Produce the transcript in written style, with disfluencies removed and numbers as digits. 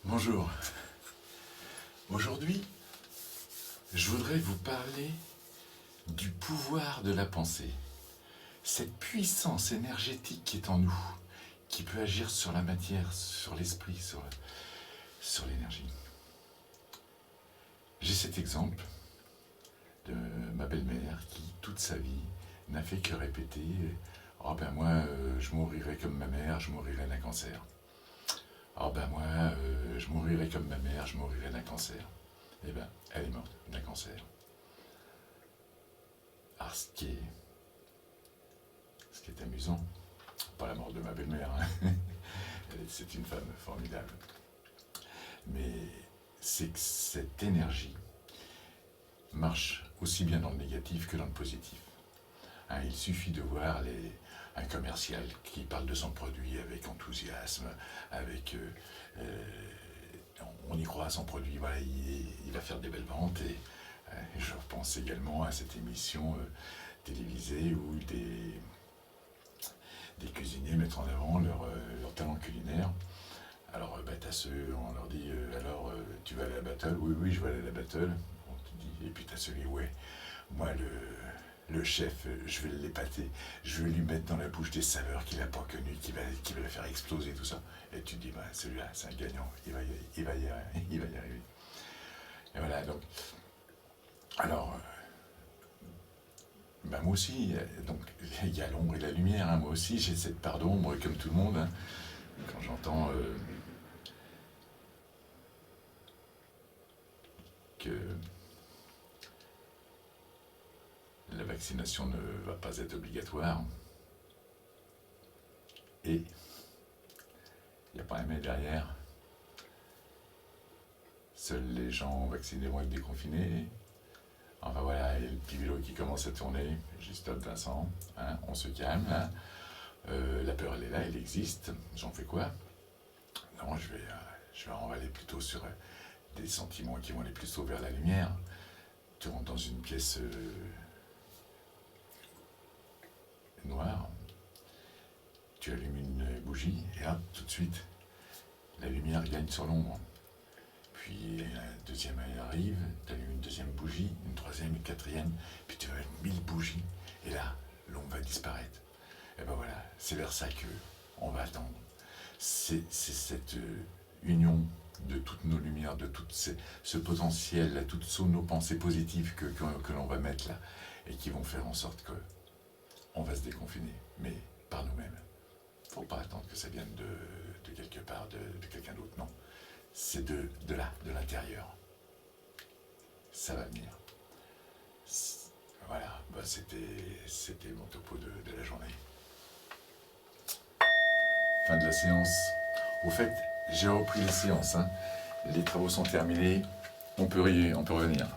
Bonjour. Aujourd'hui, je voudrais vous parler du pouvoir de la pensée. Cette puissance énergétique qui est en nous, qui peut agir sur la matière, sur l'esprit, sur l'énergie. J'ai cet exemple de ma belle-mère qui, toute sa vie, n'a fait que répéter « Oh ben moi, je mourirai comme ma mère, je mourirai d'un cancer. » Ah ben moi, je mourirai comme ma mère, je mourirai d'un cancer. Eh ben, elle est morte d'un cancer. Alors ce qui est amusant, pas la mort de ma belle-mère, hein. C'est une femme formidable, mais c'est que cette énergie marche aussi bien dans le négatif que dans le positif. Hein, il suffit de voir un commercial qui parle de son produit avec enthousiasme, avec on y croit à son produit, voilà, il va faire des belles ventes. Et je pense également à cette émission télévisée où des cuisiniers mettent en avant leur talent culinaire. Alors, t'as ceux, on leur dit alors tu vas aller à la battle? Oui, oui, je vais aller à la battle. On te dit, et puis t'as celui, ouais, moi le chef, je vais l'épater, je vais lui mettre dans la bouche des saveurs qu'il n'a pas connues, qui va le faire exploser, tout ça. Et tu te dis, celui-là, c'est un gagnant, il va y arriver. Et voilà, donc, alors, moi aussi, donc, il y a l'ombre et la lumière, hein, moi aussi, j'ai cette part d'ombre, comme tout le monde, hein, quand j'entends que la vaccination ne va pas être obligatoire, et il n'y a pas un mais derrière. Seuls les gens vaccinés vont être déconfinés. Enfin voilà, il y a le petit vélo qui commence à tourner. Je dis stop Vincent, hein, on se calme. Hein. La peur elle est là, elle existe. J'en fais quoi? Non, je vais aller plutôt sur des sentiments qui vont aller plutôt vers la lumière. Tu rentres dans une pièce noire, tu allumes une bougie et hop, tout de suite, la lumière gagne sur l'ombre. Puis la deuxième arrive, tu allumes une deuxième bougie, une troisième, une quatrième, puis tu vas mettre 1000 bougies, et là, l'ombre va disparaître. Et ben voilà, c'est vers ça qu'on va attendre. C'est cette union de toutes nos lumières, de tout ce potentiel, toutes nos pensées positives que l'on va mettre là, et qui vont faire en sorte qu'on va se déconfiner, mais par nous-mêmes. Il ne faut pas attendre que ça vienne de quelque part, de quelqu'un d'autre, non. C'est de là, de l'intérieur. Ça va venir. Voilà, c'était mon topo de la journée. Fin de la séance. Au fait, j'ai repris les séances. Hein. Les travaux sont terminés. On peut revenir.